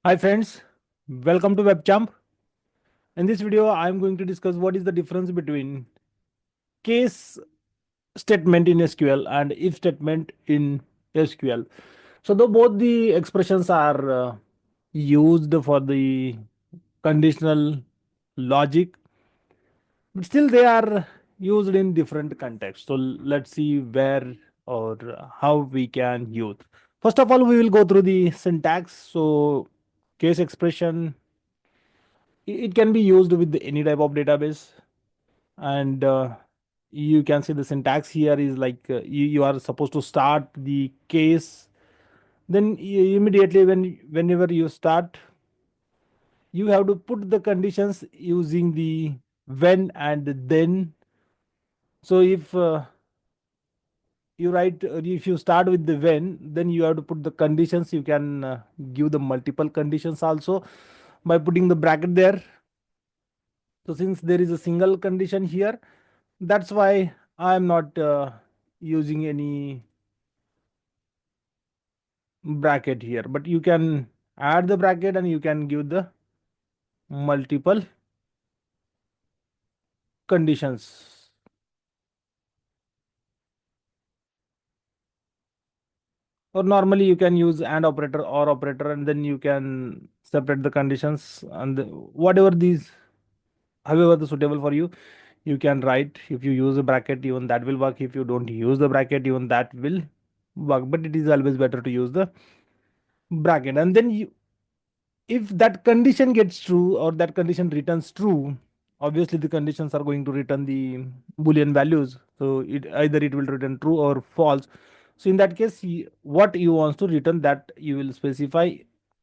Hi friends, welcome to WebChamp. In this video, I am going to discuss what is the difference between case statement in SQL and if statement in SQL. So though both the expressions are used for the conditional logic, but still they are used in different contexts. So let's see where or how we can use. First of all, we will go through the syntax. So case expression, it can be used with any type of database, and you can see the syntax here is like you are supposed to start the case, then immediately whenever you start, you have to put the conditions using the when and then. So if you start with the when, then you have to put the conditions. You can give the multiple conditions also by putting the bracket there. So since there is a single condition here, that's why I'm not using any bracket here, but you can add the bracket and you can give the multiple conditions. Or normally you can use and operator or operator, and then you can separate the conditions, and whatever these, however the suitable for you, you can write. If you use a bracket, even that will work. If you don't use the bracket, even that will work, but it is always better to use the bracket. And then if that condition gets true or that condition returns true, obviously the conditions are going to return the boolean values. So it will return true or false. So in that case, what you want to return, that you will specify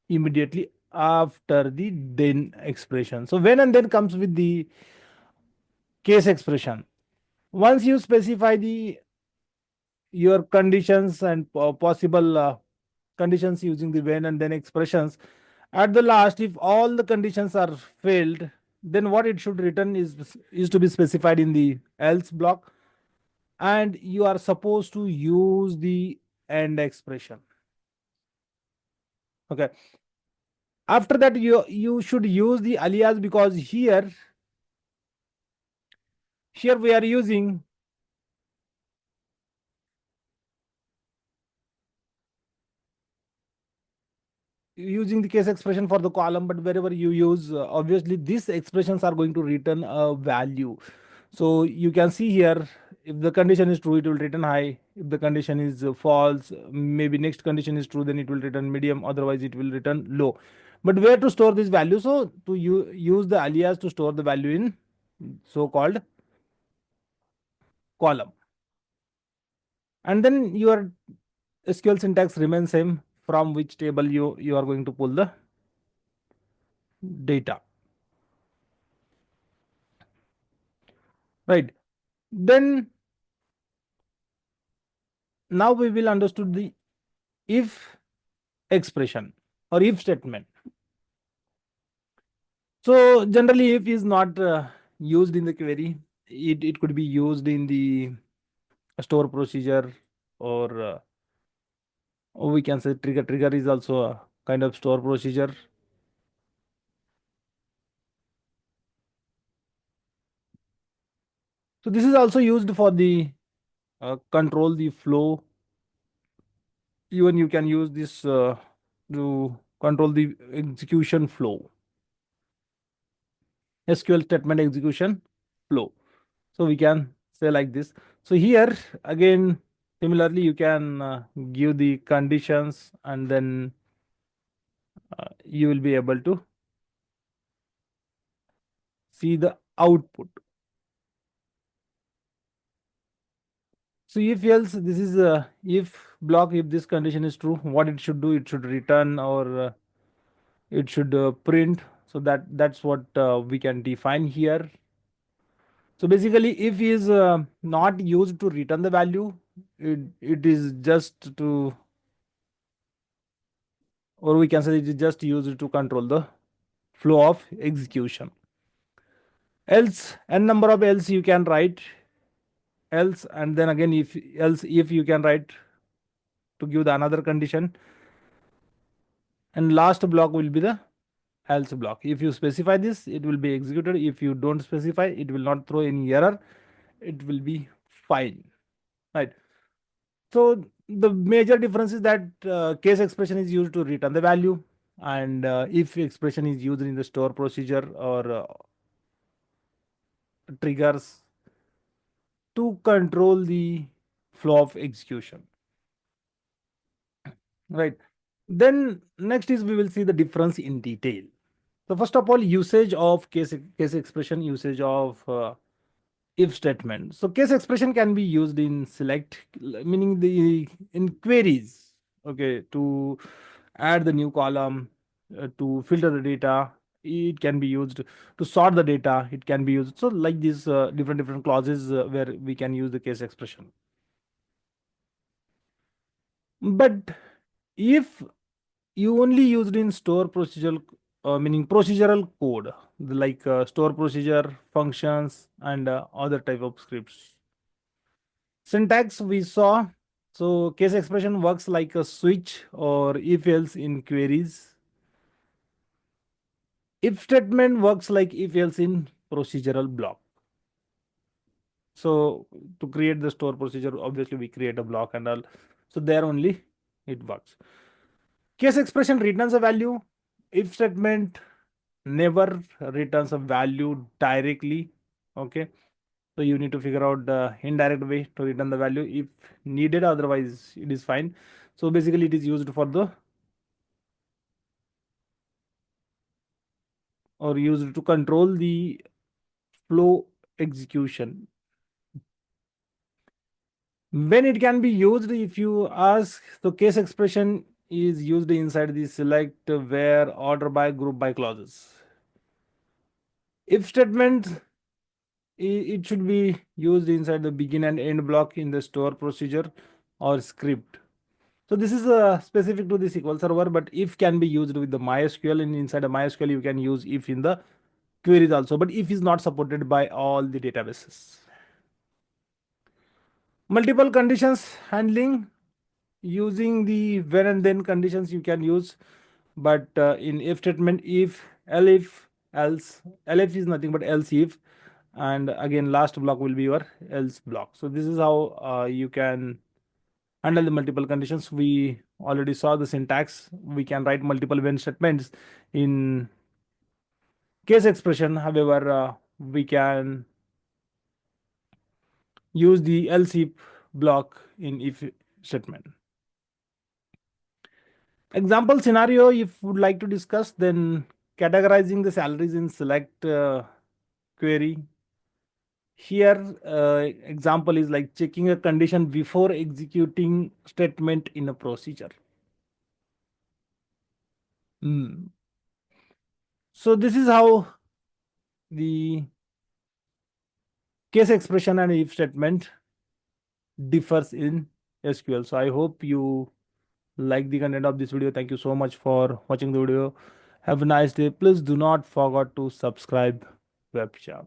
immediately after the then expression. So when and then comes with the case expression. Once you specify the your conditions and possible conditions using the when and then expressions, at the last, if all the conditions are failed, then what it should return is to be specified in the else block, and you are supposed to use the end expression. Okay, after that you should use the alias, because here we are using the case expression for the column, but wherever you use, obviously these expressions are going to return a value. So you can see here, if the condition is true, it will return high. If the condition is false, maybe next condition is true, then it will return medium, otherwise it will return low. But where to store this value? So to use the alias to store the value in so called column. And then your SQL syntax remains same, from which table you are going to pull the data, right? Then now we will understood the if expression or if statement. So generally if is not used in the query, it could be used in the store procedure, or we can say trigger is also a kind of store procedure. So this is also used for the control the flow. Even you can use this to control the execution flow, SQL statement execution flow. So we can say like this. So here again, similarly you can give the conditions, and then you will be able to see the output. So if else, this is a if block. If this condition is true, what it should do, it should return, or it should print. So that's what we can define here. So basically if is not used to return the value, it is just to, or we can say it is just used to control the flow of execution. Else, n number of else you can write else, and then again if else if you can write to give the another condition, and last block will be the else block. If you specify this, it will be executed. If you don't specify, it will not throw any error, it will be fine, right? So the major difference is that case expression is used to return the value, and if expression is used in the store procedure or triggers to control the flow of execution, right? Then next is we will see the difference in detail. So first of all, usage of case expression, usage of if statement. So case expression can be used in select, meaning the in queries, okay, to add the new column, to filter the data. It can be used to sort the data. It can be used so like these different clauses where we can use the case expression. But if you only used in store procedural, meaning procedural code, like store procedure functions and other type of scripts. Syntax we saw. So case expression works like a switch or if else in queries. If statement works like if else in procedural block. So to create the store procedure, obviously we create a block and all. So there only it works. Case expression returns a value. If statement never returns a value directly. Okay. So you need to figure out the indirect way to return the value if needed, otherwise it is fine. So basically it is used for the or used to control the flow execution. When it can be used, if you ask, the case expression is used inside the select, where, order by, group by clauses. If statement, it should be used inside the begin and end block in the store procedure or script. So this is specific to the SQL Server, but if can be used with the MySQL, and inside a MySQL you can use if in the queries also, but if is not supported by all the databases. Multiple conditions handling, using the when and then conditions you can use, but in if statement, if, elif, else, elif is nothing but else if, and again last block will be your else block. So this is how you can handle the multiple conditions. We already saw the syntax. We can write multiple when statements in case expression. However, we can use the else if block in if statement. Example scenario, if would like to discuss, then categorizing the salaries in select query. Here, example is like checking a condition before executing statement in a procedure. Hmm. So this is how the case expression and if statement differs in SQL. So I hope you like the content of this video. Thank you so much for watching the video. Have a nice day. Please do not forget to subscribe webshop.